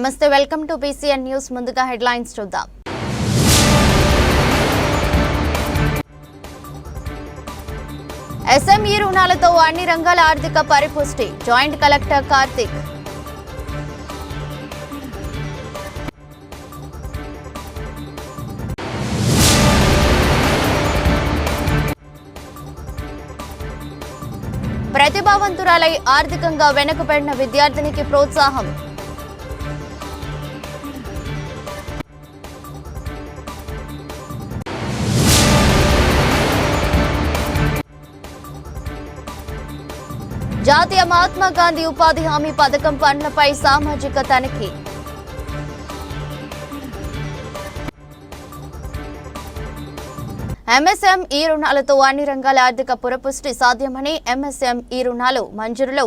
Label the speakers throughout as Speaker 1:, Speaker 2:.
Speaker 1: నమస్తే, welcome to PCN news. ముందుగా headlines చూద్దాం. SME రుణాలతో అన్ని రంగాల ఆర్థిక పరిపుష్టి, జాయింట్ కలెక్టర్ కార్తిక్. ప్రతిభావంతురాలై ఆర్థికంగా వెనుకబడిన విద్యార్థినికి ప్రోత్సాహం. జాతీయ మహాత్మా గాంధీ ఉపాధి హామీ పథకం పనులపై సామాజిక తనిఖీ. MSME రుణాలతో అన్ని రంగాల ఆర్థిక పురపుష్టి సాధ్యమని, MSME రుణాలు మంజూరులో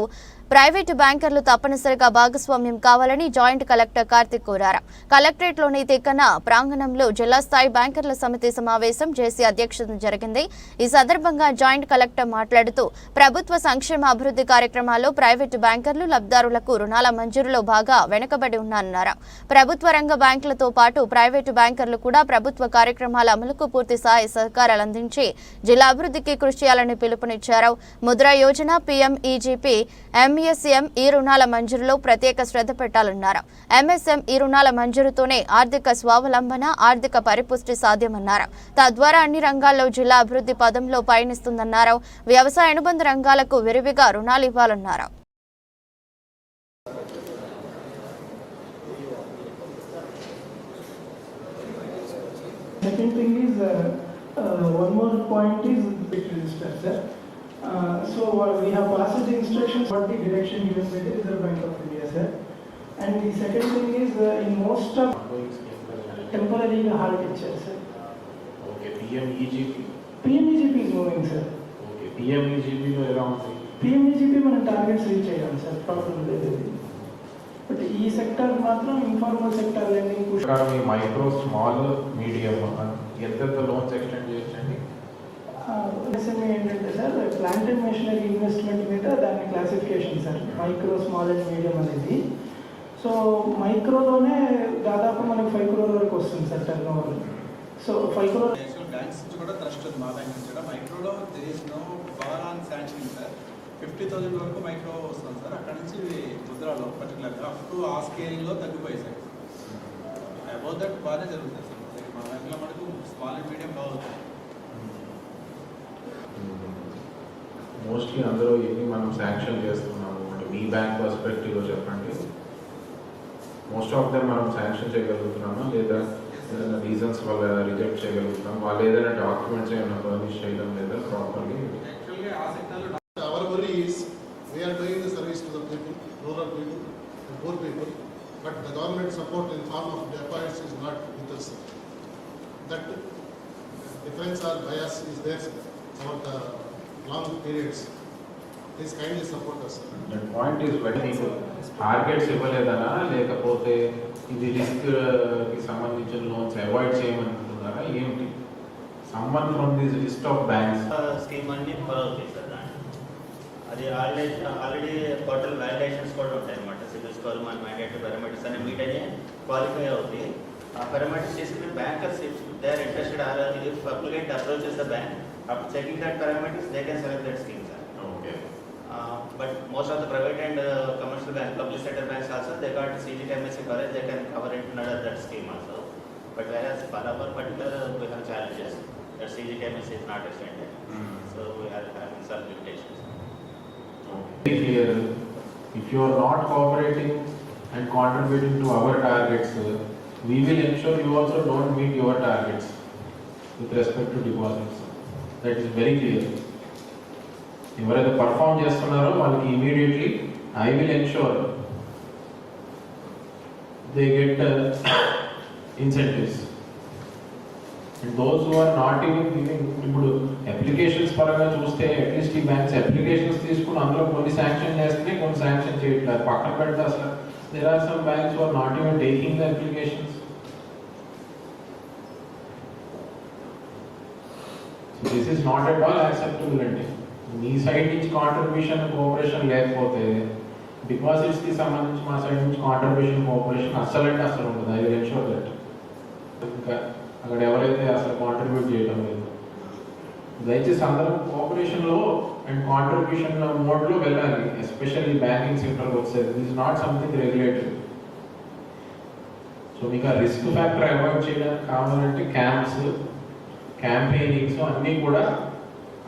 Speaker 1: ప్రైవేటు బ్యాంకర్లు తప్పనిసరిగా భాగస్వామ్యం కావాలని జాయింట్ కలెక్టర్ కార్తిక్ కోరారు. కలెక్టరేట్లోని తిక్కన ప్రాంగణంలో జిల్లా స్థాయి బ్యాంకర్ల సమితి సమావేశం జేసీ అధ్యక్షతన జరిగింది. ఈ సందర్భంగా జాయింట్ కలెక్టర్ మాట్లాడుతూ ప్రభుత్వ సంక్షేమ అభివృద్ధి కార్యక్రమాల్లో ప్రైవేటు బ్యాంకర్లు లబ్ధిదారులకు రుణాల మంజూరులో బాగా వెనుకబడి ఉన్నారన్నారు. ప్రభుత్వ రంగ బ్యాంకులతో పాటు ప్రైవేటు బ్యాంకర్లు కూడా ప్రభుత్వ కార్యక్రమాల అమలుకు పూర్తి సహాయ సహకారాలు అందించి జిల్లా అభివృద్ధికి కృషి చేయాలని పిలుపునిచ్చారు. ముద్రా యోజన, PMEGP, MSME రుణాల మంజూరులో ప్రత్యేక శ్రద్ధ పెట్టాలన్నారు. MSME రుణాల మంజూరుతోనే ఆర్థిక స్వావలంబన, ఆర్థిక పరిపుష్టి సాధ్యమన్నారు. తద్వారా అన్ని రంగాల్లో జిల్లా అభివృద్ధి పదంలో పయనిస్తుందన్నారు. వ్యవసాయ అనుబంధ రంగాలకు విరివిగా రుణాలు ఇవ్వాలన్నారు.
Speaker 2: One more point is bit register, sir. So we have passed the instructions for the direction given by the Reserve Bank of India, sir. And the second thing is in most of temporary halt itself, sir.
Speaker 3: Okay, PMEGP.
Speaker 2: PMEGP is moving, sir.
Speaker 3: Okay, PMEGP లో ఎలా ఉంది?
Speaker 2: PMEGP మన targets reach అయ్యాం, sir. Problem లేదు. But ఈ sector మాత్రం informal sector lending push
Speaker 3: me micro, small, medium ఎంత loans extend చేయొచ్చండి?
Speaker 2: SME ఏంటంటే sir, plant and machinery investment మీద దాని classification sir, micro, small and medium అనేది. సో మైక్రోలోనే దాదాపు మనకి 5 crore వరకు వస్తుంది sir turn over. So 5 crore
Speaker 4: banks నుంచి కూడా ట్రస్ట్ ఉంది. మా బ్యాంక్ నుంచి కూడా మైక్రోలో there is no power on sanctioning sir. 50,000 వరకు మైక్రో వస్తుంది సార్. అక్కడ నుంచి ముద్రాలో పర్టికులర్గా అప్ టు ఆ స్కేలింగ్లో తగ్గిపోయి సార్. అబౌట్ దట్ బాగానే జరుగుతుంది సార్. మా బ్యాంక్లో మనకు స్మాల్ అండ్ మీడియం బాగుంటుంది.
Speaker 3: మోస్ట్లీ అందరూ ఎన్ని మనం శాంక్షన్ చేస్తున్నాము అంటే మీ బ్యాంక్ పర్స్పెక్టివ్లో చెప్పండి. మోస్ట్ ఆఫ్ దెమ్ మనం శాంక్షన్ చేయగలుగుతున్నామా, లేదా ఏదైనా రీజన్స్ వల్ల రిజెక్ట్ చేయగలుగుతున్నాం? వాళ్ళు ఏదైనా డాక్యుమెంట్స్ ఏమైనా ఫర్నిష్ చేయడం లేదా ప్రాపర్లీ?
Speaker 4: యాక్చువల్గా ఆ సెక్టర్లో
Speaker 5: our worry is we are doing the service to the people, rural people and poor people, but the government support in form of deposits is not with us. That difference or bias is there over the long periods. Please kindly support us.
Speaker 3: The point is when మీకు targets ఇవ్వలేదనా, లేకపోతే ఇది risk కి సంబంధించిన loans avoid చేయమంటున్నారా ఏంటి? Someone from this list of banks
Speaker 6: scheme అన్ని follow అవుతాయి సార్. అది ఆల్రెడీ టోటల్ వ్యాలిడేషన్స్ కూడా ఉంటాయి అన్నమాట. సిబిల్ స్కోర్, మన మ్యాండేటరీ పారామీటర్స్ అనే మీట్ అనే క్వాలిఫై అవుతాయి. ఆ పారామీటర్స్ తీసుకుని bankers they are interested or if applicant approaches the bank after checking that parameters they can select that scheme, sir.
Speaker 3: Okay.
Speaker 6: But most of the private and commercial banks, public sector banks also, they got CGTMSC coverage, they can cover it under that scheme also. But whereas for our particular we have challenges that CGTMSC is not extended. So we are having some limitations.
Speaker 3: Very clear. If you are not cooperating and contributing to our targets, we will ensure you also don't meet your targets with respect to deposits. That is very clear. ఎవరైతే perform చేస్తున్నారో వాళ్ళకి immediately I will ensure they get incentives. And those who are not even giving, ఇప్పుడు applications పరంగా చూస్తే at least ఈ banks applications తీసుకుని అందులో కొన్ని శాంక్షన్ చేస్తున్నాయి, కొన్ని శాంక్షన్ చేయట్లేదు. పక్కన పెడితే అసలు there are some banks who are not even taking the applications. This is not at all acceptable అండి. మీ సైడ్ నుంచి కాంట్రిబ్యూషన్, కోఆపరేషన్ లేకపోతే డిపాజిట్స్కి సంబంధించి మా సైడ్ నుంచి కాంట్రిబ్యూషన్ కోఆపరేషన్ అస్సలు అంటే అసలు ఉండదు. I will ensure that. ఇంకా అక్కడ ఎవరైతే అసలు కాంట్రిబ్యూట్ చేయడం లేదు, దయచేసి అందరం కోఆపరేషన్లో అండ్ కాంట్రిబ్యూషన్ మోడ్లో వెళ్ళాలి. ఎస్పెషల్లీ బ్యాంకింగ్ సెక్టర్కి వచ్చేది this is not something regulated. So మీకు ఆ రిస్క్ ఫ్యాక్టర్ అవాయిడ్ చేయడానికి కావాలంటే క్యాంప్స్, క్యాంపెయినింగ్స్ అన్నీ కూడా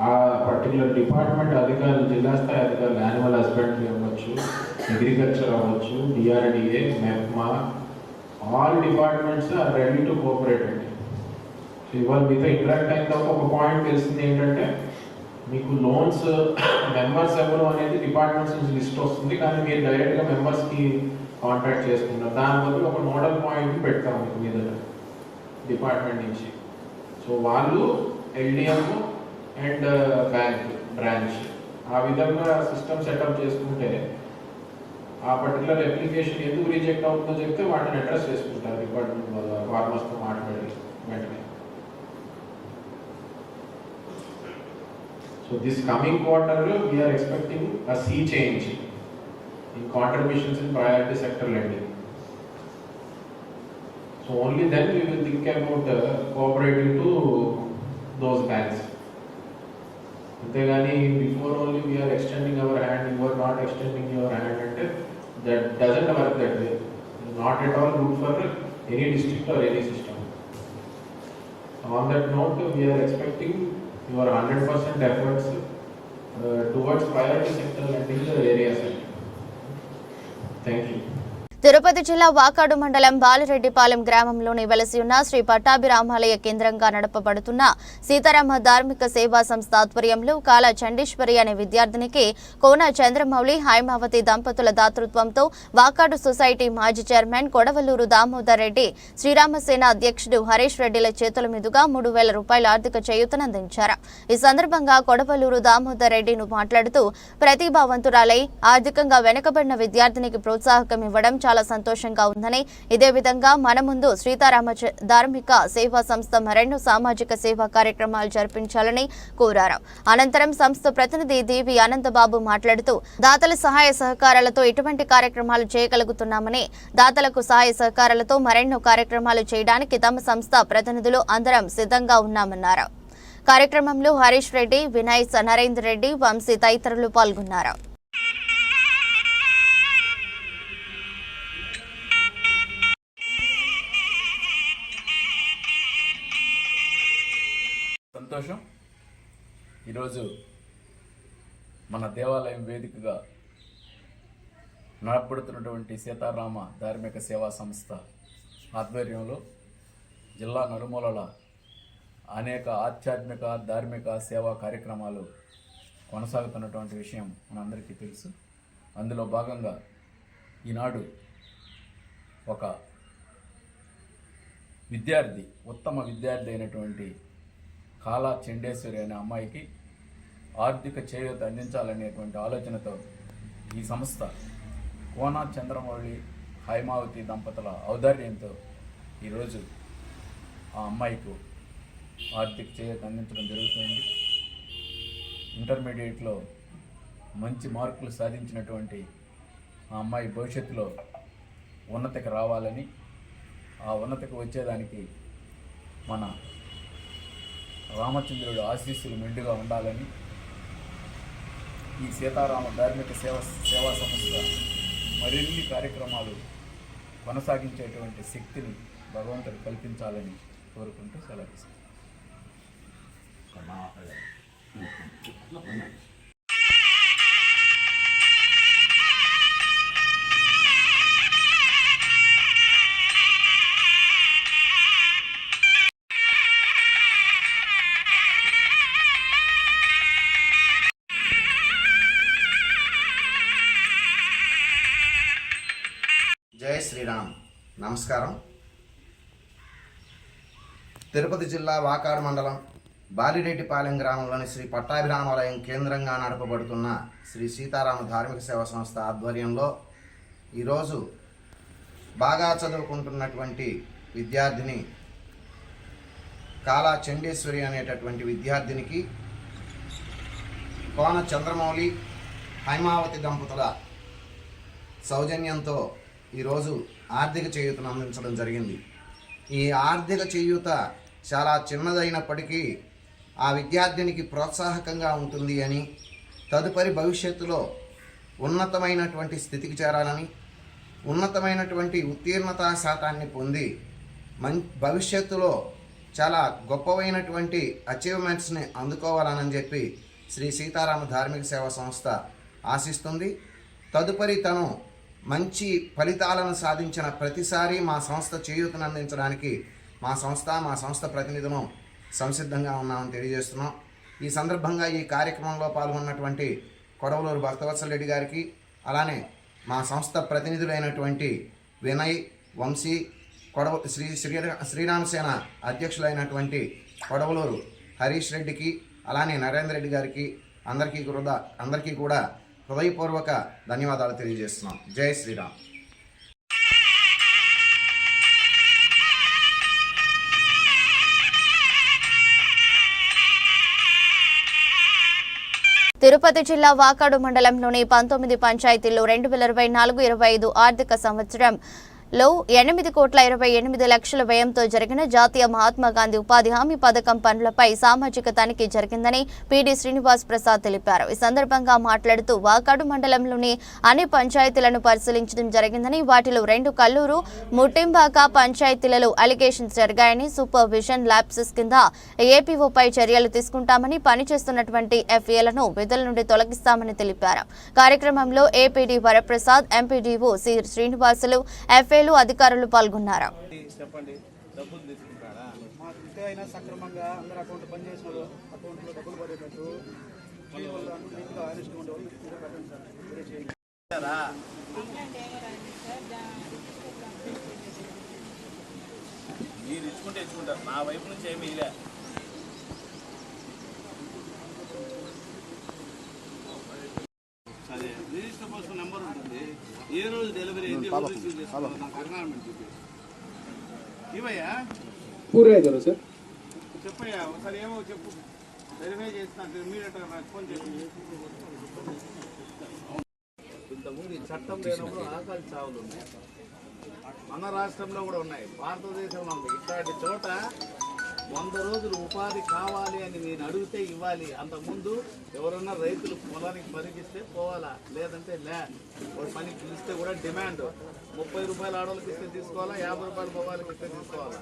Speaker 3: ఆ పర్టికులర్ డిపార్ట్మెంట్ అధికారులు, జిల్లా స్థాయి అధికారులు, యానిమల్ హస్బెండరీ అవ్వచ్చు, అగ్రికల్చర్ అవ్వచ్చు, DRDA, MEPMA, all departments are ready to cooperate అండి. సో ఇవాళ మీతో ఇంటరాక్ట్ అయిన తర్వాత ఒక పాయింట్ తెలిసింది ఏంటంటే, మీకు లోన్స్ మెంబర్స్ ఎవరు అనేది డిపార్ట్మెంట్స్ నుంచి లిస్ట్ వస్తుంది, కానీ మీరు డైరెక్ట్గా మెంబర్స్కి కాంటాక్ట్ చేసుకుంటారు. దాని బదులు ఒక నోడల్ పాయింట్ పెడతాం మీకు మీద డిపార్ట్మెంట్ నుంచి. సో వాళ్ళు ఎల్డిఎం అండ్ బ్యాంక్ బ్రాంచ్ ఆ విధంగా సిస్టమ్ సెటప్ చేసుకుంటే ఆ పర్టికులర్ అప్లికేషన్ ఎందుకు రిజెక్ట్ అవుతుందో చెప్తే వాటిని అడ్రస్ చేసుకుంటారు డిపార్ట్మెంట్ వాళ్ళ ఫార్మర్స్తో మాట్లాడి వెంటనే. So this coming quarter we are expecting a sea change in contributions in priority sector lending. So only then we will think about cooperating to those banks. అంతేగాని before only we are extending our hand, you are not extending your hand అంటే that doesn't work that way. Not at all good for any district or any system. On that note we are expecting your 100% efforts towards priority sector lending areas. Thank you.
Speaker 1: Tirupati జిల్లా వాకాడు మండలం బాలిరెడ్డిపాలెం గ్రామంలోని వెలసి ఉన్న శ్రీ పట్టాభిరామాలయ కేంద్రంగా నడపబడుతున్న సీతారామ ధార్మిక సేవా సంస్థ ఆధ్వర్యంలో కాల చండీశ్వరి అనే విద్యార్థినికి కోన చంద్రమౌళి, హైమావతి దంపతుల దాతృత్వంతో వాకాడు సొసైటీ మాజీ చైర్మన్ కొడవలూరు దామోదర్ రెడ్డి, శ్రీరామసేన అధ్యక్షుడు హరీష్ రెడ్డిల చేతుల మీదుగా 3,000 రూపాయల ఆర్థిక చేయూతనందించారు. ఈ సందర్భంగా కొడవలూరు దామోదర్ రెడ్డి మాట్లాడుతూ, ప్రతిభావంతురాలై ఆర్థికంగా వెనుకబడిన విద్యార్థినికి ప్రోత్సాహకం ఇవ్వడం చాలా సంతోషంగా ఉందని, ఇదే విధంగా మన ముందు సీతారామ ధార్మిక సేవా సంస్థ మరెన్నో సామాజిక సేవా కార్యక్రమాలు జరిపించాలని కోరారు. అనంతరం సంస్థ ప్రతినిధి దేవి అనంతబాబు మాట్లాడుతూ, దాతల సహాయ సహకారాలతో ఇటువంటి కార్యక్రమాలు చేయగలుగుతున్నామని, దాతలకు సహాయ సహకారాలతో మరెన్నో కార్యక్రమాలు చేయడానికి తమ సంస్థ ప్రతినిధులు అందరం సిద్ధంగా ఉన్నామన్నారు. కార్యక్రమంలో హరీష్ రెడ్డి, వినయ్, నరేందర్ రెడ్డి, వంశీ తదితరులు పాల్గొన్నారు.
Speaker 7: సంతోషం. ఈరోజు మన దేవాలయం వేదికగా నడపడుతున్నటువంటి సీతారామ ధార్మిక సేవా సంస్థ ఆధ్వర్యంలో జిల్లా నలుమూలల అనేక ఆధ్యాత్మిక ధార్మిక సేవా కార్యక్రమాలు కొనసాగుతున్నటువంటి విషయం మనందరికీ తెలుసు. అందులో భాగంగా ఈనాడు ఒక విద్యార్థి, ఉత్తమ విద్యార్థి అయినటువంటి కాలా చండేశ్వరి అనే అమ్మాయికి ఆర్థిక చేయూత అందించాలనేటువంటి ఆలోచనతో ఈ సంస్థ కోన చంద్రమౌళి, హైమావతి దంపతుల ఔదార్యంతో ఈరోజు ఆ అమ్మాయికు ఆర్థిక చేయూత అందించడం జరుగుతుంది. ఇంటర్మీడియట్లో మంచి మార్కులు సాధించినటువంటి ఆ అమ్మాయి భవిష్యత్తులో ఉన్నతికి రావాలని, ఆ ఉన్నతికి వచ్చేదానికి మన రామచంద్రుడు ఆశీస్సులు మెండుగా ఉండాలని ఈ సీతారామ ధార్మిక సేవా సంస్థ మరిన్ని కార్యక్రమాలు కొనసాగించేటువంటి శక్తిని భగవంతుడు కల్పించాలని కోరుకుంటూ సెలవు.
Speaker 8: జై శ్రీరామ్. నమస్కారం. తిరుపతి జిల్లా వాకాడు మండలం బాలిరెడ్డిపాలెం గ్రామంలోని శ్రీ పట్టాభిరామాలయం కేంద్రంగా నడపబడుతున్న శ్రీ సీతారామ ధార్మిక సేవా సంస్థ ఆధ్వర్యంలో ఈరోజు బాగా చదువుకుంటున్నటువంటి విద్యార్థిని కాలా చండేశ్వరి అనేటటువంటి విద్యార్థినికి కోన చంద్రమౌళి, హైమావతి దంపతుల సౌజన్యంతో ఈరోజు ఆర్థిక చేయూతను అందించడం జరిగింది. ఈ ఆర్థిక చేయూత చాలా చిన్నదైనప్పటికీ ఆ విద్యార్థినికి ప్రోత్సాహకంగా ఉంటుంది అని, తదుపరి భవిష్యత్తులో ఉన్నతమైనటువంటి స్థితికి చేరాలని, ఉన్నతమైనటువంటి ఉత్తీర్ణతా శాతాన్ని పొంది భవిష్యత్తులో చాలా గొప్పవైనటువంటి అచీవ్మెంట్స్ని అందుకోవాలని చెప్పి శ్రీ సీతారామ ధార్మిక సేవా సంస్థ ఆశిస్తుంది. తదుపరి తను మంచి ఫలితాలను సాధించిన ప్రతిసారి మా సంస్థ చేయూతను అందించడానికి మా సంస్థ ప్రతినిధులను సంసిద్ధంగా ఉన్నామని తెలియజేస్తున్నాం. ఈ సందర్భంగా ఈ కార్యక్రమంలో పాల్గొన్నటువంటి కొడవలూరు భక్తవత్సల రెడ్డి గారికి, అలానే మా సంస్థ ప్రతినిధులైనటువంటి వినయ్, వంశీ, శ్రీరామసేన అధ్యక్షులైనటువంటి కొడవలూరు హరీష్ రెడ్డికి, అలానే నరేంద్ర రెడ్డి గారికి అందరికీ కూడా హృదయపూర్వక ధన్యవాదాలు తెలియజేస్తున్నాం. జై శ్రీరామ్.
Speaker 1: తిరుపతి జిల్లా వాకాడు మండలంలోని 19 పంచాయతీల్లో 2024-25 ఆర్థిక సంవత్సరంలో 8,28,00,000 వ్యయంతో జరిగిన జాతీయ మహాత్మాగాంధీ ఉపాధి హామీ పథకం పనులపై సామాజిక తనిఖీ జరిగిందని పీడీ శ్రీనివాస్ ప్రసాద్ తెలిపారు. ఈ సందర్భంగా మాట్లాడుతూ వాకాడు మండలంలోని అన్ని పంచాయతీలను పరిశీలించడం జరిగిందని, వాటిలో 2 కల్లూరు, ముట్టింబాక పంచాయతీలలో అలిగేషన్స్ జరిగాయని, సూపర్విజన్ ల్యాబ్సెస్ కింద ఏపీఓపై చర్యలు తీసుకుంటామని, పనిచేస్తున్నటువంటి ఎఫ్ఏలను విధుల నుండి తొలగిస్తామని తెలిపారు. కార్యక్రమంలో APD Varaprasad, MPDO C Srinivasulu, ఎఫ్ఏలు అధికారులు పాల్గొన్నారు.
Speaker 4: చెప్పండి, డబ్బులు తీసుకుంటారా? మాకు ఇంటే అయినా సక్రమంగా అందరు అకౌంట్ పనిచేసిన అకౌంట్లో డబ్బులు పడేటట్టు మీరు ఇచ్చుకుంటే ఇచ్చుకుంటారు, నా వైపు నుంచి ఏమీ ఇలా సరే. రిజిస్టర్ పోస్ట్ నెంబర్ ఉంటుంది, ఏ రోజు డెలివరీ అయింది నాకు అగ్నామెంట్ చూపి ఇవయ్యా
Speaker 9: పూర్తి సార్.
Speaker 4: చెప్పయ్యా ఒకసారి ఏమో చెప్పు, వెరిఫై చేస్తున్నా ఇమీడియట్గా నాకు ఫోన్ చేసి. ఇంతకుముందు ఈ చట్టం లేనప్పుడు ఆకలి చావులు ఉన్నాయి, మన రాష్ట్రంలో కూడా ఉన్నాయి, భారతదేశంలో ఉంది. ఇట్లాంటి చోట 100 రోజులు ఉపాధి కావాలి అని నేను అడిగితే ఇవ్వాలి. అంతకుముందు ఎవరన్నా రైతులు పొలానికి పనికిస్తే పోవాలా, లేదంటే ఒక పనికి పిలిస్తే కూడా డిమాండ్ 30 రూపాయలు ఆడవాళ్ళకి ఇస్తే తీసుకోవాలా, 50 రూపాయలు మగవాళ్ళకి ఇస్తే తీసుకోవాలా.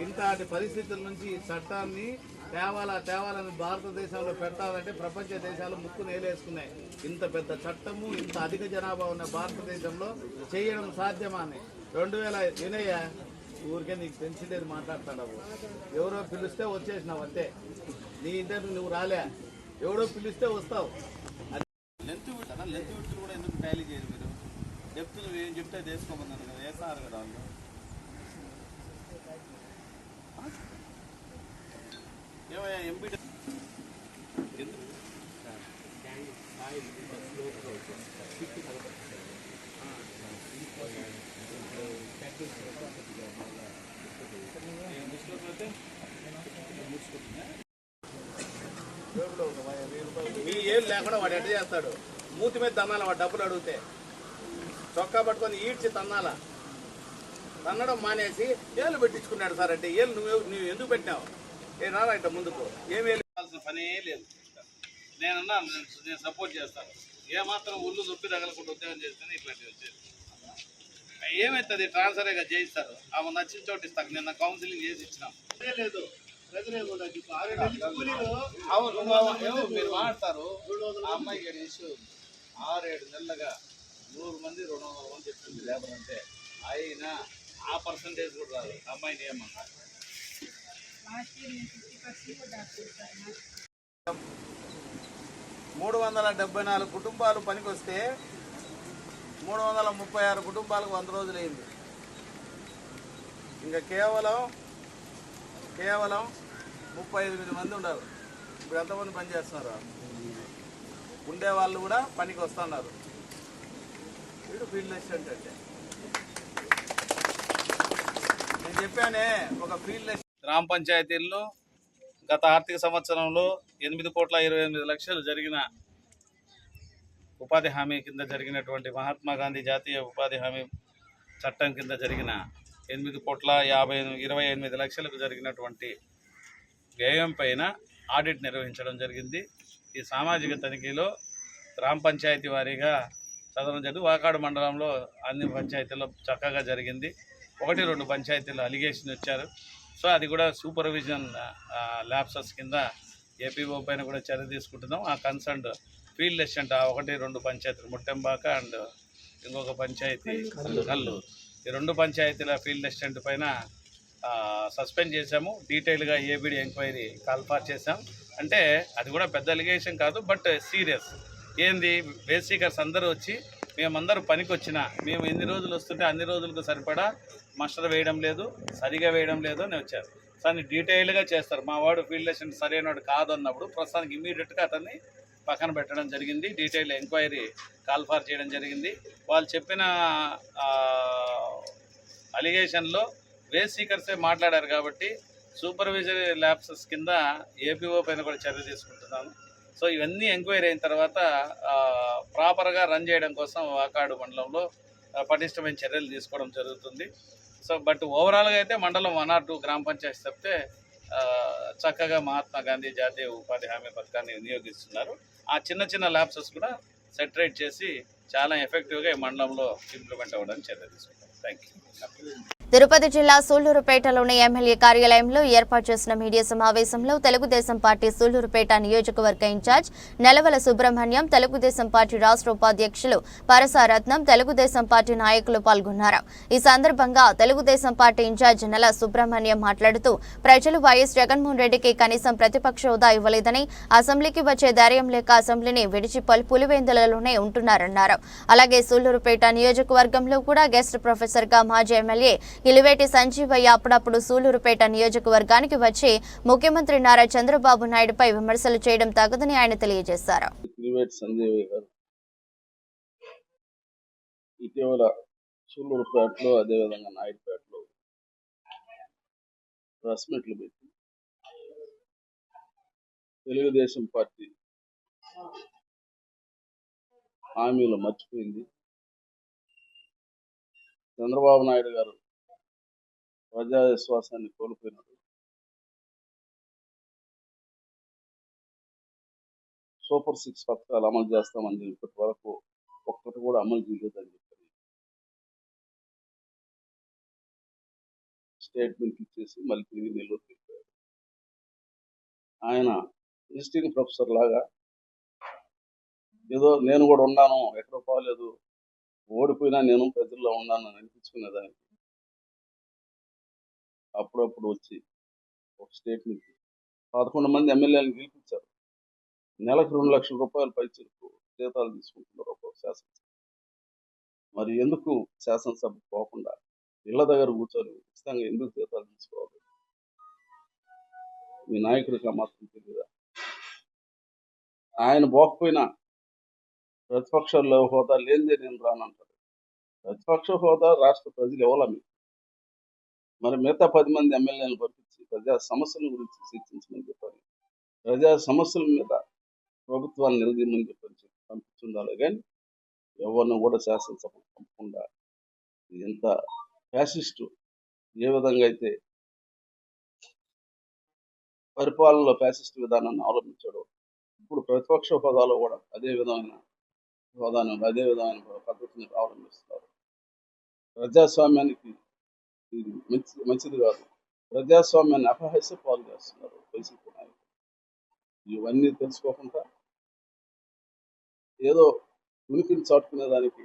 Speaker 4: ఇంతటి పరిస్థితుల నుంచి ఈ చట్టాన్ని తేవాలని భారతదేశంలో పెట్టాలంటే ప్రపంచ దేశాలు ముక్కు నేలేసుకున్నాయి. ఇంత పెద్ద చట్టము, ఇంత అధిక జనాభా ఉన్న భారతదేశంలో చేయడం సాధ్యమా అని 2000 వినయ్య ఊరికే నీకు తెలిసిందేది మాట్లాడుతున్నావు. ఎవరో పిలిస్తే వచ్చేసినావు అంతే, నీ ఇంటర్ నువ్వు రాలే, ఎవడో పిలిస్తే వస్తావు. లెంత్ విట్టారా? లెంత్ విట్టు కూడా ఎందుకు టాలీ చేయరు మీరు? డెప్త్ నువ్వు ఏం చెప్తే చేసుకోమన్నారు కదా, వేస్తున్నారు కదా వాళ్ళు. ఏమయ్యా ఎంపీ ఎందుకు మీ ఏళ్ళు లేకుండా వాడు ఎట్ట చేస్తాడు? మూతి మీద తన్నాల, వాడు డబ్బులు అడిగితే చొక్కా పట్టుకొని ఈడ్చి తన్నడం మానేసి ఏళ్ళు పెట్టించుకున్నాడు సార్ అంటే. ఏళ్ళు నువ్వు ఎందుకు పెట్టినావు? రారా ఇట్ట ముందుకు, ఏమి వెళ్ళాల్సిన పనే లేదు. నేను సపోర్ట్ చేస్తాను. ఏమాత్రం ఒళ్ళు నొప్పి తగలకుండా ఉద్యోగం చేస్తేనే ఇట్లాంటివి వచ్చేది. ఏమవుతుంది? ట్రాన్స్ఫర్గా చేయిస్తారు, ఆమె నచ్చిన చోటు ఇస్తాను. నిన్న కౌన్సిలింగ్ చేసి ఇచ్చినాం. లేదు అవును మీరు మాట్లాడతారు. ఆ అమ్మాయికి ఇష్యూ 6-7 నెలలుగా 100 మంది 200 మంది చెప్తుంది లేబర్ అంటే, అయినా ఆ పర్సంటేజ్ కూడా రాదు. అమ్మాయిని ఏమన్నారు? 374 కుటుంబాలు పనికి వస్తే 336 కుటుంబాలకు 100 రోజులు అయింది. ఇంకా కేవలం 38 మంది ఉన్నారు. ఇప్పుడు ఎంతమంది పని చేస్తున్నారు? ఉండే వాళ్ళు కూడా పనికి వస్తున్నారు. వీడు ఫీల్డ్ అసిస్టెంట్ అంటే నేను చెప్పానే, ఒక ఫీల్డ్ గ్రామ పంచాయతీల్లో గత ఆర్థిక సంవత్సరంలో 8,28,00,000 జరిగిన
Speaker 10: ఉపాధి హామీ కింద జరిగినటువంటి మహాత్మా గాంధీ జాతీయ ఉపాధి హామీ చట్టం కింద జరిగిన 8,28,28,00,000కు జరిగినటువంటి వ్యయం పైన ఆడిట్ నిర్వహించడం జరిగింది. ఈ సామాజిక తనిఖీలో గ్రామ పంచాయతీ వారీగా చదవడం జరిగింది. వాకాడు మండలంలో అన్ని పంచాయతీల్లో చక్కగా జరిగింది. 1-2 పంచాయతీలు అలిగేషన్ వచ్చారు. సో అది కూడా సూపర్విజన్ ల్యాప్సెస్ కింద ఏపీఓ పైన కూడా చర్య తీసుకుంటున్నాం. ఆ కన్సర్న్డ్ ఫీల్డ్ అసిస్టెంట్ ఆ 1-2 పంచాయతీలు ముట్టెంబాక అండ్ ఇంకొక పంచాయతీ కల్లూరు, ఈ 2 పంచాయతీల ఫీల్డ్ అసిస్టెంట్ పైన సస్పెండ్ చేశాము. డీటెయిల్గా ఏబిడి ఎంక్వైరీ కాల్ఫార్ చేశాం. అంటే అది కూడా పెద్ద అలిగేషన్ కాదు, బట్ సీరియస్. ఏంది బేసికర్స్ అందరూ వచ్చి మేమందరూ పనికి వచ్చినా మేము ఎన్ని రోజులు వస్తుంటే అన్ని రోజులకు సరిపడా మస్టర్ వేయడం లేదు, సరిగా వేయడం లేదు అని వచ్చారు. దాన్ని డీటెయిల్గా చేస్తారు. మా వాడు ఫీల్డ్ అసిస్టెంట్ సరైన వాడు కాదన్నప్పుడు ప్రస్తుతానికి ఇమీడియట్గా అతన్ని పక్కన పెట్టడం జరిగింది. డీటెయిల్ ఎంక్వైరీ కాల్ఫార్ చేయడం జరిగింది. వాళ్ళు చెప్పిన అలిగేషన్లో వేస్ట్ సీకర్సే మాట్లాడారు కాబట్టి సూపర్విజరీ ల్యాబ్సెస్ కింద ఏపీఓ పైన కూడా చర్య తీసుకుంటున్నాను. సో ఇవన్నీ ఎంక్వైరీ అయిన తర్వాత ప్రాపర్గా రన్ చేయడం కోసం వాకాడు మండలంలో పటిష్టమైన చర్యలు తీసుకోవడం జరుగుతుంది. సో బట్ ఓవరాల్గా అయితే మండలం 1 or 2 గ్రామ పంచాయతీ చెప్తే చక్కగా మహాత్మా గాంధీ జాతీయ ఉపాధి హామీ పథకాన్ని వినియోగిస్తున్నారు. ఆ చిన్న చిన్న ల్యాబ్సెస్ కూడా సెటరేట్ చేసి చాలా ఎఫెక్టివ్గా ఈ మండలంలో ఇంప్లిమెంట్ అవ్వడానికి చర్య తీసుకుంటాం. Thank you.
Speaker 1: తిరుపతి జిల్లా సూళ్లూరుపేటలోని ఎమ్మెల్యే కార్యాలయంలో ఏర్పాటు చేసిన మీడియా సమావేశంలో తెలుగుదేశం పార్టీ సూళ్లూరుపేట నియోజకవర్గ ఇన్ఛార్జ్ నెలవల సుబ్రహ్మణ్యం, తెలుగుదేశం పార్టీ రాష్ట్ర ఉపాధ్యక్షులు పరసారత్నం, తెలుగుదేశం పార్టీ నాయకులు పాల్గొన్నారు. ఈ సందర్భంగా తెలుగుదేశం పార్టీ ఇన్ఛార్జ్ నెల సుబ్రహ్మణ్యం మాట్లాడుతూ ప్రజలు వైఎస్ జగన్మోహన్ రెడ్డికి కనీసం ప్రతిపక్ష హోదా ఇవ్వలేదని, అసెంబ్లీకి వచ్చే ధైర్యం లేక అసెంబ్లీని విడిచి పులివెందులలోనే ఉంటున్నారన్నారు. అలాగే సూళ్లూరుపేట నియోజకవర్గంలో కూడా గెస్ట్ ప్రొఫెసర్గా మాజీ ఎమ్మెల్యే ఇలివేటి సంజీవయ్య అప్పుడప్పుడు సూళ్లూరుపేట నియోజకవర్గానికి వచ్చి ముఖ్యమంత్రి నారా చంద్రబాబు నాయుడుపై విమర్శలు చేయడం తగదని ఆయన తెలియజేశారు.
Speaker 11: ఇలివేటి సంజీవయ్య గారు ఇటీవల సూళ్లూరుపేటలో అదేవిధంగా నాయుడుపేటలో ప్రెస్ మీట్లు పెట్టి తెలుగుదేశం పార్టీ హామీలు మర్చిపోయింది, చంద్రబాబు నాయుడు గారు ప్రజా విశ్వాసాన్ని కోల్పోయినాడు, సూపర్ 6 పథకాలు అమలు చేస్తామని ఇప్పటి వరకు ఒక్కటి కూడా అమలు చేయలేదని చెప్పి స్టేట్మెంట్ ఇచ్చేసి మళ్ళీ తిరిగి నెల్లూరు వెళ్ళిపోయారు. ఆయన విజిటింగ్ ప్రొఫెసర్ లాగా ఏదో నేను కూడా ఉన్నాను, ఎక్కడ పోలేదు, ఓడిపోయినా నేను ప్రజల్లో ఉన్నాను అని అనిపించుకునేదానికి అప్పుడప్పుడు వచ్చి ఒక స్టేట్మెంట్ 11 మంది ఎమ్మెల్యేలను గెలిపించారు. నెలకు 2 లక్షల రూపాయలు పైచలకు జీతాలు తీసుకుంటున్నారు ఒక్కొక్క శాసనసభ. మరి ఎందుకు శాసనసభ పోకుండా ఇళ్ల దగ్గర కూర్చొని ఖచ్చితంగా ఎందుకు జీతాలు తీసుకోవాలి? మీ నాయకుడికి మాత్రం తెలియదా? ఆయన పోకపోయినా ప్రతిపక్షంలో హోదా లేనిదే నేను రానంటారు. ప్రతిపక్ష హోదా రాష్ట్ర ప్రజలు ఇవ్వాలా మీకు? మరి మిగతా 10 మంది ఎమ్మెల్యేలను పంపించి ప్రజా సమస్యల గురించి చర్చించమని చెప్పాలి, ప్రజా సమస్యల మీద ప్రభుత్వాన్ని నిలదీయమని చెప్పని పంపించుండాలి. కానీ ఎవరిని కూడా శాసనసభ పంపకుండా ఎంత ఫ్యాసిస్టు ఏ విధంగా అయితే పరిపాలనలో ఫ్యాసిస్ట్ విధానాన్ని అవలంబించాడో ఇప్పుడు ప్రతిపక్ష హోదాలో కూడా అదే విధమైన పద్ధతిని అవలంబిస్తున్నారు. ప్రజాస్వామ్యానికి ఇది మంచిది కాదు. ప్రజాస్వామ్యాన్ని అపహాస్య పాలు చేస్తున్నారు వైసీపీ నాయకులు. ఇవన్నీ తెలుసుకోకుండా ఏదో ఉనికిని చాటుకునే దానికి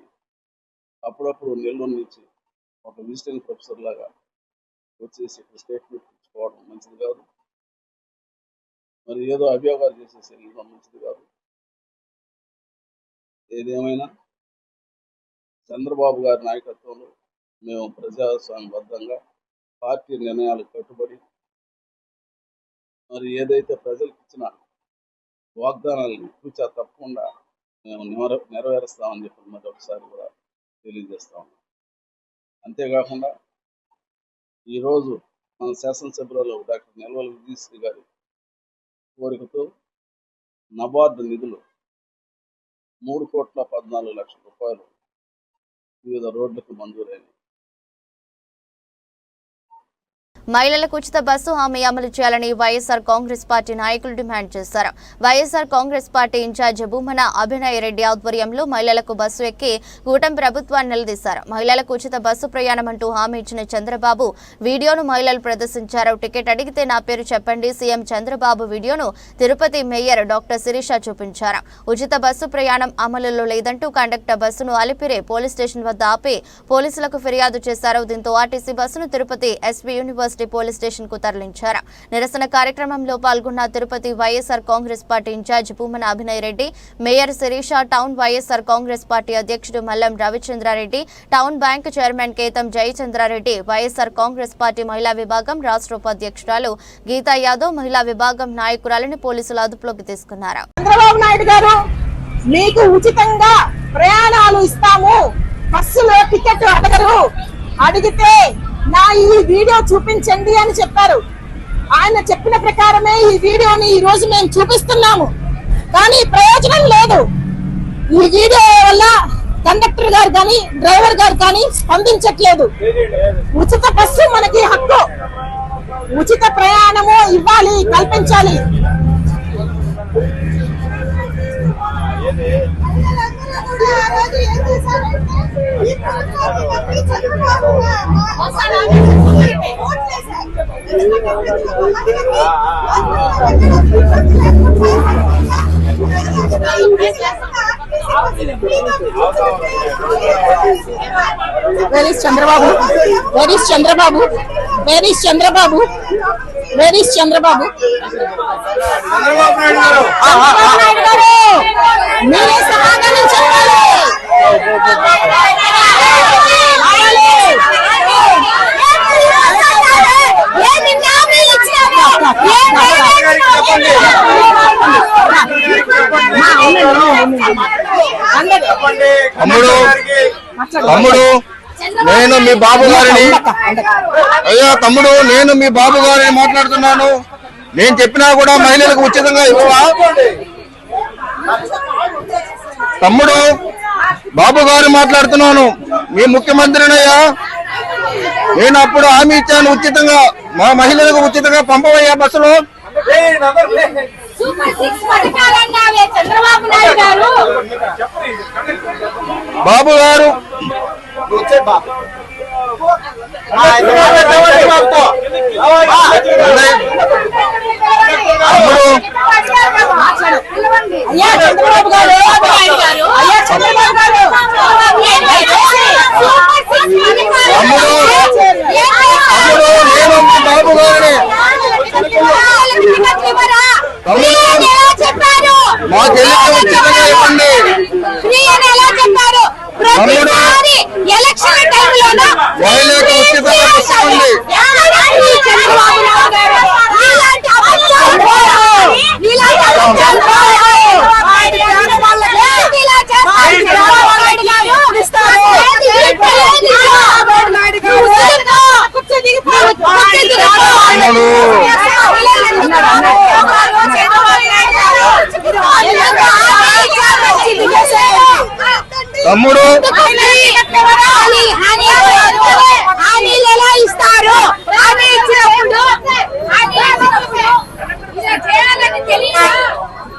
Speaker 11: అప్పుడప్పుడు నెల్లూరు నుంచి ఒక విజిటింగ్ ప్రొఫెసర్ లాగా వచ్చేసి ఇక్కడ స్టేట్మెంట్ ఇచ్చుకోవడం మంచిది కాదు. మరి ఏదో అభియోగాలు చేసేసి వెళ్ళడం మంచిది కాదు. ఏదేమైనా చంద్రబాబు గారి నాయకత్వంలో మేము ప్రజాస్వామ్యబద్ధంగా పార్టీ నిర్ణయాలకు కట్టుబడి మరి ఏదైతే ప్రజలకు ఇచ్చిన వాగ్దానాలను కూర్చా తప్పకుండా మేము నెరవేరుస్తామని చెప్పి మరొకసారి కూడా తెలియజేస్తా ఉన్నాం. అంతేకాకుండా ఈరోజు మన శాసనసభ్యులలో డాక్టర్ నెలవల విజయశ్రీ గారి కోరికతో నబార్డు నిధులు 3,14,00,000 వివిధ రోడ్లకు మంజూరైనవి.
Speaker 1: మహిళలకు ఉచిత బస్సు హామీ అమలు చేయాలని వైఎస్ఆర్ కాంగ్రెస్ పార్టీ నాయకులు డిమాండ్ చేశారు. వైఎస్ఆర్ కాంగ్రెస్ పార్టీ ఇన్ఛార్జ్ భూమన అభినయ్ రెడ్డి ఆధ్వర్యంలో మహిళలకు బస్సు ఎక్కి కూటమి ప్రభుత్వాన్ని నిలదీశారు. మహిళలకు ఉచిత బస్సు ప్రయాణం అంటూ హామీ ఇచ్చిన చంద్రబాబు వీడియోను మహిళలు ప్రదర్శించారు. టికెట్ అడిగితే నా పేరు చెప్పండి సీఎం చంద్రబాబు వీడియోను తిరుపతి మేయర్ డాక్టర్ శిరీష చూపించారు. ఉచిత బస్సు ప్రయాణం అమలులో లేదంటూ కండక్టర్ బస్సును అలిపిరే పోలీస్ స్టేషన్ వద్ద ఆపి పోలీసులకు ఫిర్యాదు చేశారు. దీంతో ఆర్టీసీ బస్సును Tirupati SP university police station కు తరలించారు. నిరసన కార్యక్రమంలో పాల్గొన్న Tirupati YSR Congress party in-charge Bhumana Abhinay Reddy, mayor Sirisha, town YSR Congress party అధ్యక్షుడు Mallam Ravichandra Reddy, town bank chairman Ketham Jayachandra Reddy, YSR Congress party మహిళా విభాగం రాష్ట్ర ఉపాధ్యక్షురాలు గీతా యాదవ్, మహిళా విభాగం నాయకురాలని పోలీసులు అదుపులోకి తీసుకున్నారు.
Speaker 12: చంద్రబాబు నాయుడు గారు మీకు ఉచితంగా ప్రయాణాలు ఇస్తాము, బస్సులో టికెట్ అడగరు, అడిగితే నా ఈ వీడియో చూపించండి అని చెప్పారు. ఆయన చెప్పిన ప్రకారమే ఈ వీడియోని ఈ రోజు మేము చూపిస్తున్నాము. కానీ ప్రయోజనం లేదు. ఈ వీడియో వల్ల కండక్టర్ గారు కానీ డ్రైవర్ గారు కానీ స్పందించట్లేదు. ఉచిత బస్సు మనకి హక్కు, ఉచిత ప్రయాణము ఇవ్వాలి, కల్పించాలి. Where is Chandrababu? Where is Chandrababu? Where is Chandrababu? Where is Chandrababu? మీరే సమాధానం చెప్పాలి.
Speaker 8: తమ్ముడు నేను మీ బాబు గారిని అయ్యా తమ్ముడు నేను మీ బాబు గారిని మాట్లాడుతున్నాను. నేను చెప్పినా కూడా మహిళలకు ఉచితంగా ఇవ్వవా? తమ్ముడు బాబు గారు మాట్లాడుతున్నాను. మీ ముఖ్యమంత్రినయ్యా, నేను అప్పుడు హామీ ఇచ్చాను ఉచితంగా మా మహిళలకు ఉచితంగా పంపవయ్యా బస్సులో. బాబు గారు మా చెల్లికి ఉచితంగా ఇవ్వండి. మహిళలకు ఉచితంగా పుస్తకండి. తమ్ముడు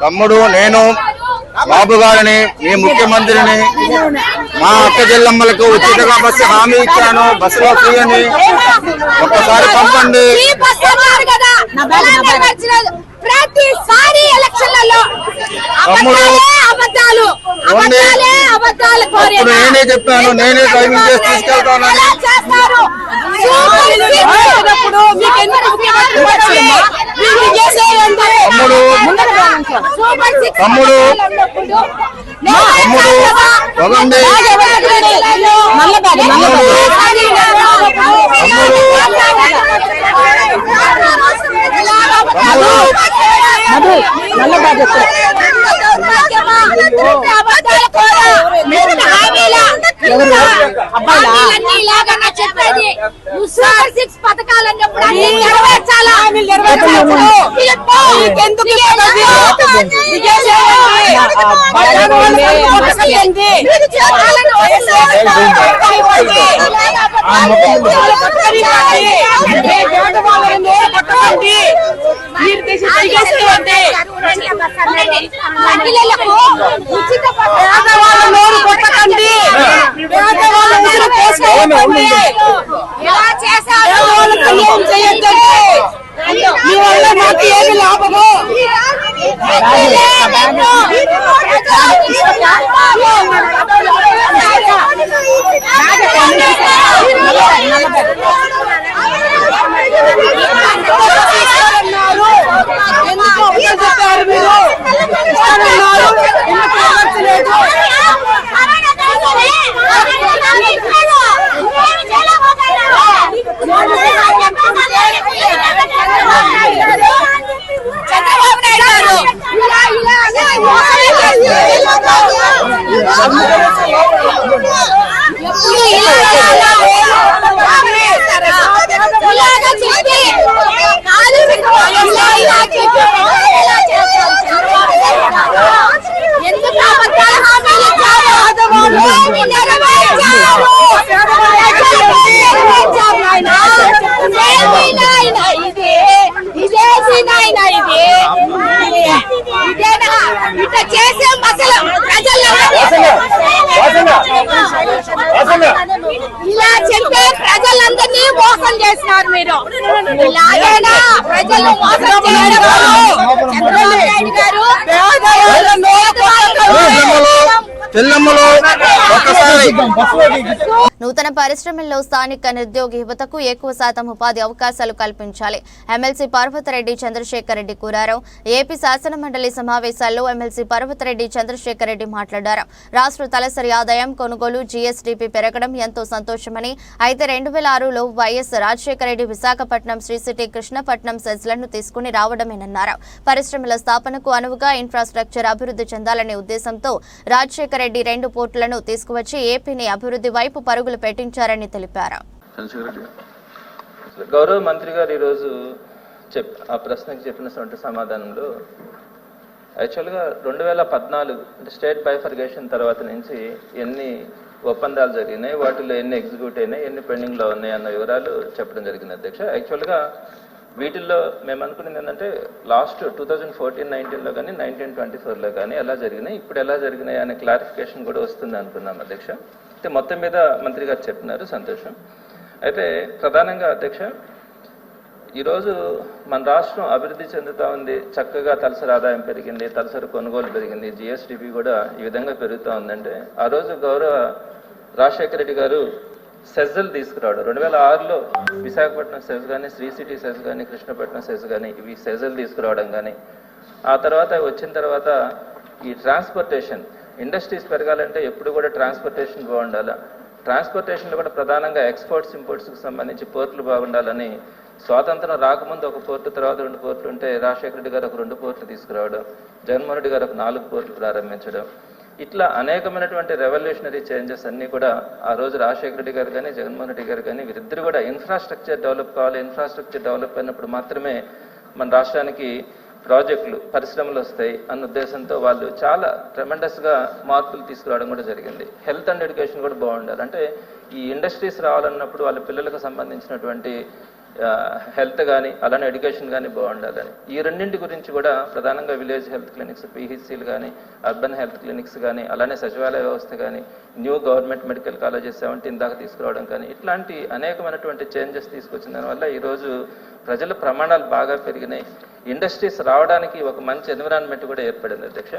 Speaker 8: తమ్ముడు నేను బాబు గారిని మీ ముఖ్యమంత్రిని మా అక్క చెల్లమ్మలకు ఉచితంగా బస్సు హామీ ఇచ్చాను. బస్సులో ఫ్రీ అని ఒక్కసారి పంపండి. ప్రతిసారి ఎలక్షన్లలో అబద్ధాలు అప్పుడు నేనే చెప్పాను, నేనే డ్రైవింగ్ చేసి తీసుకెళ్తానని. తమ్ముడు వదండి. పథకాలన్నప్పుడు
Speaker 12: మహిళలకు ఉచిత పేదవాళ్ళ నోరు కొట్టకండి, పేదవాళ్ళ ఉసురు పోసుకోకండి, ఇలా చేశారు కళ్యాణం చేయొద్దండి. మీ వల్ల మాకు ఏమి లాభము? ఎందుకు చెప్పారు మీరు? చంద్రబాబు నాయుడు గారు ఎందుకు అబద్ధాల హామీలు ఇట్లా చేసే అసలు ఇలా చెప్పే ప్రజలందరినీ మోసం చేసినారు మీరు. ఇలాగైనా ప్రజలు మోసం చేయడం చంద్రబాబు నాయుడు గారు
Speaker 1: నూతన పరిశ్రమల్లో స్థానిక నిరుద్యోగ యువతకు ఎక్కువ శాతం ఉపాధి అవకాశాలు కల్పించాలి. ఎమ్మెల్సీ పర్వతరెడ్డి చంద్రశేఖర్ రెడ్డి కోరారు. ఏపీ శాసనమండలి సమావేశాల్లో ఎమ్మెల్సీ పర్వతరెడ్డి చంద్రశేఖర్ రెడ్డి మాట్లాడారు. రాష్ట్ర తలసరి ఆదాయం, కొనుగోలు, జీఎస్డీపీ పెరగడం ఎంతో సంతోషమని, అయితే 2006లో వైఎస్ రాజశేఖర రెడ్డి విశాఖపట్నం, శ్రీ సిటీ, కృష్ణపట్నం సెజ్లను తీసుకుని రావడమేనన్నారు. పరిశ్రమల స్థాపనకు అనువుగా ఇన్ఫ్రాస్ట్రక్చర్ అభివృద్ధి చెందాలనే ఉద్దేశంతో రాజశేఖర రెడ్డి 2 పోర్టులను తీసుకువచ్చి ఏపీని అభివృద్ధి వైపు పరుగులు పెట్టించారని తెలిపారు.
Speaker 13: గౌరవ మంత్రి గారు ఈరోజు ఆ ప్రశ్నకు చెప్పినటువంటి సమాధానంలో యాక్చువల్గా 2014 స్టేట్ బైఫర్గేషన్ తర్వాత నుంచి ఎన్ని ఒప్పందాలు జరిగినాయి, వాటిలో ఎన్ని ఎగ్జిక్యూట్ అయినాయి, ఎన్ని పెండింగ్లో ఉన్నాయి అన్న వివరాలు చెప్పడం జరిగింది అధ్యక్ష. యాక్చువల్గా వీటిల్లో మేము అనుకున్నది ఏంటంటే లాస్ట్ 2014-19లో కానీ 19-24లో కానీ ఎలా జరిగినాయి, ఇప్పుడు ఎలా జరిగినాయి అనే క్లారిఫికేషన్ కూడా వస్తుంది అనుకున్నాం అధ్యక్ష. అయితే మొత్తం మీద మంత్రి గారు చెప్పినారు, సంతోషం. అయితే ప్రధానంగా అధ్యక్ష ఈరోజు మన రాష్ట్రం అభివృద్ధి చెందుతూ ఉంది, చక్కగా తలసరి ఆదాయం పెరిగింది, తలసరి కొనుగోలు పెరిగింది, జిఎస్డిపి కూడా ఈ విధంగా పెరుగుతూ ఉందంటే ఆ రోజు గౌరవ రాజశేఖర రెడ్డి గారు సెజ్లు తీసుకురావడం 2006లో విశాఖపట్నం సెజ్ కానీ, శ్రీ సిటీ సెజ్ కానీ, కృష్ణపట్నం సెజ్ కానీ ఇవి సెజ్లు తీసుకురావడం కానీ, ఆ తర్వాత వచ్చిన తర్వాత ఈ ట్రాన్స్పోర్టేషన్ ఇండస్ట్రీస్ పెరగాలంటే ఎప్పుడు కూడా ట్రాన్స్పోర్టేషన్ బాగుండాలి, ట్రాన్స్పోర్టేషన్లో కూడా ప్రధానంగా ఎక్స్పోర్ట్స్ ఇంపోర్ట్స్కి సంబంధించి పోర్టులు బాగుండాలని స్వాతంత్రం రాకముందు ఒక పోర్టు, తర్వాత 2 పోర్టులు ఉంటే రాజశేఖర రెడ్డి గారు ఒక 2 పోర్టులు తీసుకురావడం, జగన్మోహన్ రెడ్డి గారు ఒక 4 పోర్టులు ప్రారంభించడం, ఇట్లా అనేకమైనటువంటి రెవల్యూషనరీ చేంజెస్ అన్నీ కూడా ఆ రోజు రాజశేఖర రెడ్డి గారు కానీ, జగన్మోహన్ రెడ్డి గారు కానీ వీరిద్దరు కూడా ఇన్ఫ్రాస్ట్రక్చర్ డెవలప్ కావాలి, ఇన్ఫ్రాస్ట్రక్చర్ డెవలప్ అయినప్పుడు మాత్రమే మన రాష్ట్రానికి ప్రాజెక్టులు, పరిశ్రమలు వస్తాయి అన్న ఉద్దేశంతో వాళ్ళు చాలా ట్రెమెండస్గా మార్పులు తీసుకురావడం కూడా జరిగింది. హెల్త్ అండ్ ఎడ్యుకేషన్ కూడా బాగుండాలి. అంటే ఈ ఇండస్ట్రీస్ రావాలన్నప్పుడు వాళ్ళ పిల్లలకు సంబంధించినటువంటి హెల్త్ కానీ అలానే ఎడ్యుకేషన్ కానీ బాగుండాలని ఈ రెండింటి గురించి కూడా ప్రధానంగా విలేజ్ హెల్త్ క్లినిక్స్, పిహెచ్సిలు కానీ, అర్బన్ హెల్త్ క్లినిక్స్ కానీ, అలానే సచివాలయ వ్యవస్థ కానీ, న్యూ గవర్నమెంట్ మెడికల్ కాలేజెస్ 17 దాకా తీసుకురావడం కానీ ఇట్లాంటి అనేకమైనటువంటి చేంజెస్ తీసుకొచ్చిన దానివల్ల ఈరోజు ప్రజల ప్రమాణాలు బాగా పెరిగినాయి. ఇండస్ట్రీస్ రావడానికి ఒక మంచి ఎన్విరాన్మెంట్ కూడా ఏర్పడింది అధ్యక్ష.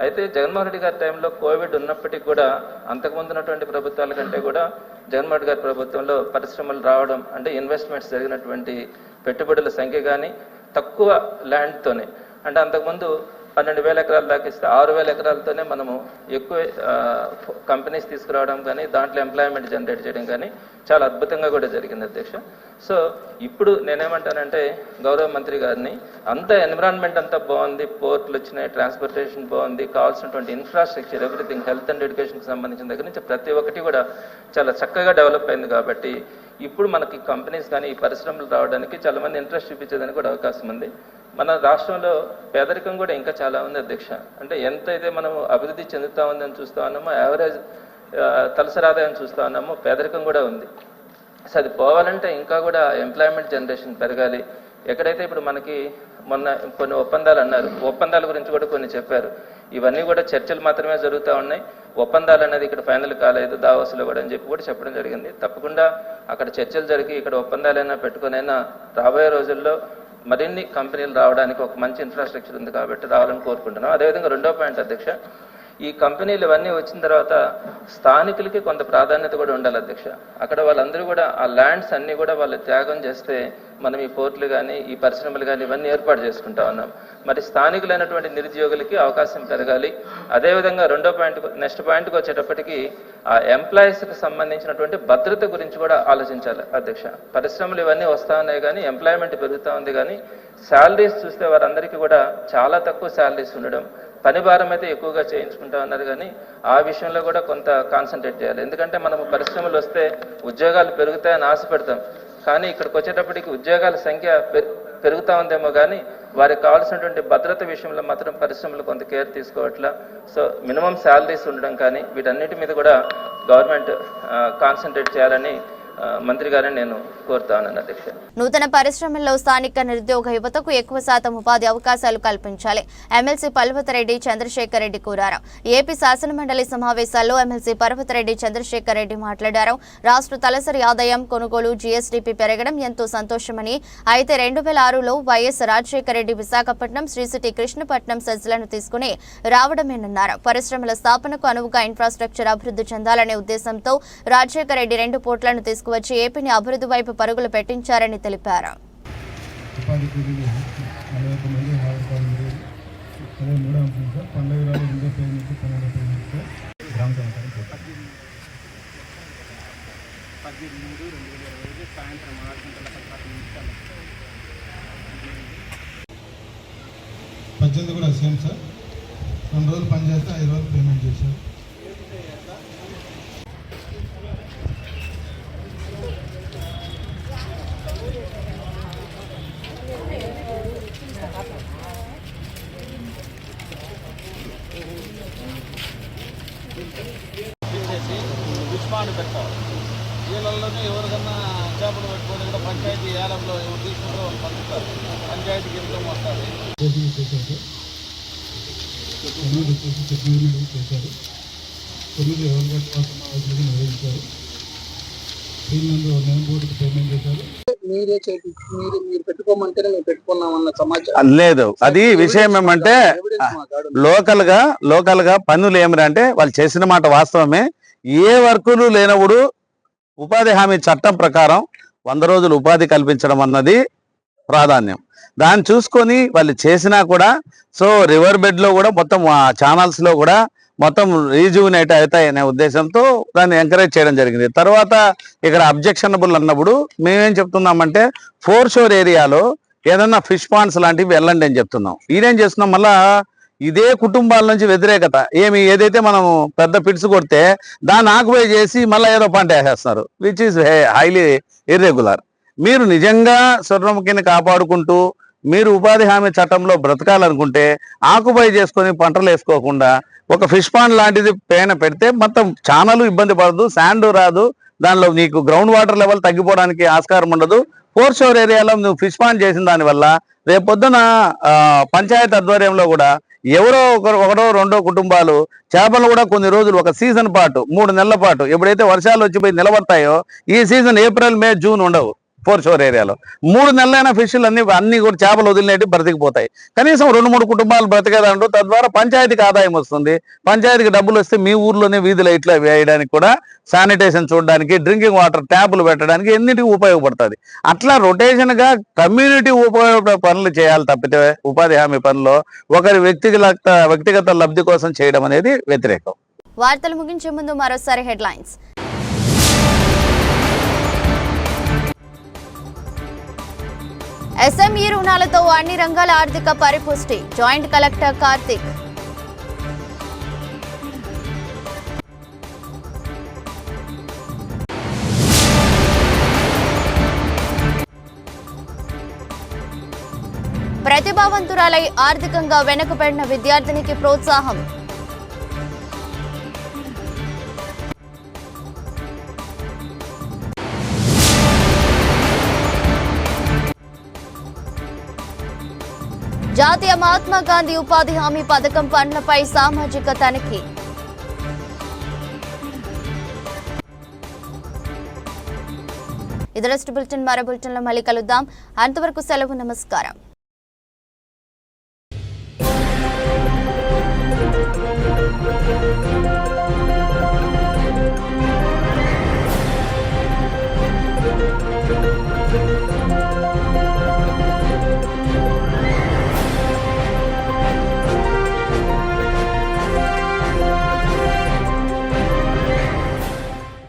Speaker 13: అయితే జగన్మోహన్ రెడ్డి గారి టైంలో కోవిడ్ ఉన్నప్పటికీ కూడా అంతకుముందు ఉన్నటువంటి ప్రభుత్వాల కంటే కూడా జగన్మోహన్ రెడ్డి గారి ప్రభుత్వంలో పరిశ్రమలు రావడం అంటే ఇన్వెస్ట్మెంట్స్ జరిగినటువంటి పెట్టుబడుల సంఖ్య కానీ తక్కువ ల్యాండ్తోనే, అంటే అంతకుముందు 12,000 ఎకరాలు దాకా ఇస్తే 6,000 ఎకరాలతోనే మనము ఎక్కువ కంపెనీస్ తీసుకురావడం కానీ దాంట్లో ఎంప్లాయ్మెంట్ జనరేట్ చేయడం కానీ చాలా అద్భుతంగా కూడా జరిగింది అధ్యక్ష. సో ఇప్పుడు నేనేమంటానంటే గౌరవ మంత్రి గారిని అంత ఎన్విరాన్మెంట్ అంతా బాగుంది, పోర్టులు వచ్చినాయి, ట్రాన్స్పోర్టేషన్ బాగుంది, కావాల్సినటువంటి ఇన్ఫ్రాస్ట్రక్చర్ ఎవ్రీథింగ్ హెల్త్ అండ్ ఎడ్యుకేషన్కి సంబంధించిన దగ్గర నుంచి ప్రతి ఒక్కటి కూడా చాలా చక్కగా డెవలప్ అయింది. కాబట్టి ఇప్పుడు మనకి కంపెనీస్ కానీ ఈ పరిశ్రమలు రావడానికి చాలా మంది ఇంట్రెస్ట్ చూపించేదానికి కూడా అవకాశం ఉంది. మన రాష్ట్రంలో పేదరికం కూడా ఇంకా చాలా ఉంది అధ్యక్ష. అంటే ఎంత అయితే మనం అభివృద్ధి చెందుతా ఉందని చూస్తూ ఉన్నామో, యావరేజ్ తలసరి ఆదాయం చూస్తూ ఉన్నామో, పేదరికం కూడా ఉంది. సో అది పోవాలంటే ఇంకా కూడా ఎంప్లాయ్మెంట్ జనరేషన్ పెరగాలి. ఎక్కడైతే ఇప్పుడు మనకి మొన్న కొన్ని ఒప్పందాలు అన్నారు, ఒప్పందాల గురించి కూడా కొన్ని చెప్పారు. ఇవన్నీ కూడా చర్చలు మాత్రమే జరుగుతూ ఉన్నాయి. ఒప్పందాలు అనేది ఇక్కడ ఫైనల్ కాలేదు దావోస్లో కూడా అని చెప్పి కూడా చెప్పడం జరిగింది. తప్పకుండా అక్కడ చర్చలు జరిగి ఇక్కడ ఒప్పందాలైనా పెట్టుకునైనా రాబోయే రోజుల్లో మరిన్ని కంపెనీలు రావడానికి ఒక మంచి ఇన్ఫ్రాస్ట్రక్చర్ ఉంది కాబట్టి రావాలని కోరుకుంటున్నాం. అదేవిధంగా రెండో పాయింట్ అధ్యక్ష, ఈ కంపెనీలు ఇవన్నీ వచ్చిన తర్వాత స్థానికులకి కొంత ప్రాధాన్యత కూడా ఉండాలి అధ్యక్ష. అక్కడ వాళ్ళందరూ కూడా ఆ ల్యాండ్స్ అన్నీ కూడా వాళ్ళు త్యాగం చేస్తే మనం ఈ పోర్టులు కానీ ఈ పరిశ్రమలు కానీ ఇవన్నీ ఏర్పాటు చేసుకుంటా ఉన్నాం. మరి స్థానికులైనటువంటి నిరుద్యోగులకి అవకాశం పెరగాలి. అదేవిధంగా నెక్స్ట్ పాయింట్కి వచ్చేటప్పటికి ఆ ఎంప్లాయీస్కి సంబంధించినటువంటి భద్రత గురించి కూడా ఆలోచించాలి అధ్యక్ష. పరిశ్రమలు ఇవన్నీ వస్తూ ఉన్నాయి కానీ ఎంప్లాయ్మెంట్ పెరుగుతూ ఉంది కానీ శాలరీస్ చూస్తే వారందరికీ కూడా చాలా తక్కువ శాలరీస్ ఉండడం, పని భారం అయితే ఎక్కువగా చేయించుకుంటా ఉన్నారు కానీ ఆ విషయంలో కూడా కొంత కాన్సన్ట్రేట్ చేయాలి. ఎందుకంటే మనము పరిశ్రమలు వస్తే ఉద్యోగాలు పెరుగుతాయని ఆశపెడతాం, కానీ ఇక్కడికి వచ్చేటప్పటికి ఉద్యోగాల సంఖ్య పెరుగుతూ ఉందేమో కానీ వారికి కావాల్సినటువంటి భద్రత విషయంలో మాత్రం పరిశ్రమలు కొంత కేర్ తీసుకోవట్లా. సో మినిమం శాలరీస్ ఉండడం కానీ వీటన్నిటి మీద కూడా గవర్నమెంట్ కాన్సన్ట్రేట్ చేయాలని మంత్రి గారిని నేను కోరుతాను అధ్యక్ష.
Speaker 1: నూతన పరిశ్రమల్లో స్థానిక నిరుద్యోగ యువతకు ఎక్కువ శాతం ఉపాధి అవకాశాలు కల్పించాలి ఎమ్మెల్సీ పర్వతరెడ్డి చంద్రశేఖర్ రెడ్డి కోరారు. ఏపీ శాసనమండలి సమావేశాల్లో ఎమ్మెల్సీ పర్వతరెడ్డి చంద్రశేఖర్ రెడ్డి మాట్లాడారు. రాష్ట్ర తలసరి ఆదాయం కొనుగోలు జీఎస్డీపీ పెరగడం ఎంతో సంతోషమని, అయితే 2006లో వైఎస్ రాజశేఖర రెడ్డి విశాఖపట్నం, శ్రీ సిటీ కృష్ణపట్నం సెజ్లను తీసుకుని రావడమేనన్నారు. పరిశ్రమల స్థాపనకు అనువుగా ఇన్ఫ్రాస్ట్రక్చర్ అభివృద్ధి చెందాలనే ఉద్దేశంతో రాజశేఖర రెడ్డి 2 పోర్టులను తీసుకువచ్చి ఏపీని అభివృద్ధి వైపు పరుగులు పెట్టించారని తెలిపారు.
Speaker 5: కూడా సేమ్ సార్, 2 రోజులు పనిచేస్తే 5 రోజులు పేమెంట్ చేశారు.
Speaker 10: ఉస్మాన్ పెట్టాలి. వీళ్ళల్లోనే ఎవరికన్నా చేపలు పెట్టుకొని కూడా పంచాయతీ ఏలంలో ఎవరు తీసుకుంటారో వాళ్ళు పంచుతారు. పంచాయతీకి ఇన్కమ్ వస్తుంది.
Speaker 5: చేశారు 9 ఎవరిగట్టు సమావేశాలు నిర్వహించారు. వీళ్ళందరూ నేమ్ బోర్డుకి పేమెంట్ చేశారు. మీరు పెట్టుకోమంటేనే మేము పెట్టుకున్నామన్న సమాచారం
Speaker 11: లేదు. అది విషయం ఏమంటే లోకల్ గా పన్నులు ఏమిరా అంటే వాళ్ళు చేసిన మాట వాస్తవమే. ఏ వర్కులు లేనప్పుడు ఉపాధి హామీ చట్టం ప్రకారం 100 రోజులు ఉపాధి కల్పించడం అన్నది ప్రాధాన్యం. దాన్ని చూసుకొని వాళ్ళు చేసినా కూడా సో రివర్ బెడ్ లో కూడా మొత్తం ఛానల్స్ లో కూడా మొత్తం రీజువినేట్ అవుతాయనే ఉద్దేశంతో దాన్ని ఎంకరేజ్ చేయడం జరిగింది. తర్వాత ఇక్కడ అబ్జెక్షనబుల్ అన్నప్పుడు మేమేం చెప్తున్నామంటే 4 షోర్ ఏరియాలో ఏదన్నా ఫిష్ పాండ్స్ లాంటివి వెళ్ళండి అని చెప్తున్నాం. ఇదేం చేస్తున్నాం, మళ్ళా ఇదే కుటుంబాల నుంచి వ్యతిరేకత ఏదైతే మనం పెద్ద పిట్స్ కొడితే దాన్ని ఆక్యుపై చేసి మళ్ళీ ఏదో పంట వేసేస్తున్నారు, విచ్ ఈస్ హైలీ ఇర్రెగ్యులర్. మీరు నిజంగా స్వర్ణముఖిని కాపాడుకుంటూ మీరు ఉపాధి హామీ చట్టంలో బ్రతకాలనుకుంటే ఆక్యుపై చేసుకొని పంటలు వేసుకోకుండా ఒక ఫిష్ పాండ్ లాంటిది పైన పెడితే మొత్తం ఛానల్ ఇబ్బంది పడదు, శాండ్ రాదు, దానిలో నీకు గ్రౌండ్ వాటర్ లెవెల్ తగ్గిపోవడానికి ఆస్కారం ఉండదు. 4 షోర్ ఏరియాలో నువ్వు ఫిష్ పాండ్ చేసిన దానివల్ల రేపు పొద్దున పంచాయతీ ఆధ్వర్యంలో కూడా ఎవరో ఒకటో 2 కుటుంబాలు చేపలు కూడా కొన్ని రోజులు ఒక సీజన్ పాటు 3 నెలల పాటు ఎప్పుడైతే వర్షాలు వచ్చిపోయి నిలబడతాయో ఈ సీజన్ ఏప్రిల్, మే, జూన్ ఉండవు. 4 షోర్ ఏరియాలో 3 నెలలైన ఫిష్లు అన్ని కూడా చేపలు వదిలినట్టు బ్రతికిపోతాయి. కనీసం 2-3 కుటుంబాలు బ్రతికేదంటూ తద్వారా పంచాయతీకి ఆదాయం వస్తుంది. పంచాయతీకి డబ్బులు వస్తే మీ ఊర్లోనే వీధి లైట్లు వేయడానికి కూడా, శానిటేషన్ చూడడానికి, డ్రింకింగ్ వాటర్ ట్యాపులు పెట్టడానికి ఎన్నిటికీ ఉపయోగపడుతుంది. అట్లా రొటేషన్గా కమ్యూనిటీ ఉపయోగ పనులు చేయాలి తప్పితే ఉపాధి హామీ పనుల్లో ఒకరి వ్యక్తిగత లబ్ధి కోసం చేయడం అనేది వ్యతిరేకం.
Speaker 1: వార్తలు ముగించే ముందు మరోసారి హెడ్లైన్స్. ఎస్ఎంఈ రుణాలతో అన్ని రంగాల ఆర్థిక పరిపుష్టి, జాయింట్ కలెక్టర్ కార్తిక్. ప్రతిభావంతురాలై ఆర్థికంగా వెనుకబడిన విద్యార్థినికి ప్రోత్సాహం. జాతీయ మహాత్మా గాంధీ ఉపాధి హామీ పథకం పనులపై సామాజిక తనిఖీ. ఇది రెస్ట్ బులెటిన్. మరో బులెటిన్లో మళ్ళీ కలుద్దాం. అంతవరకు సెలవు. నమస్కారం.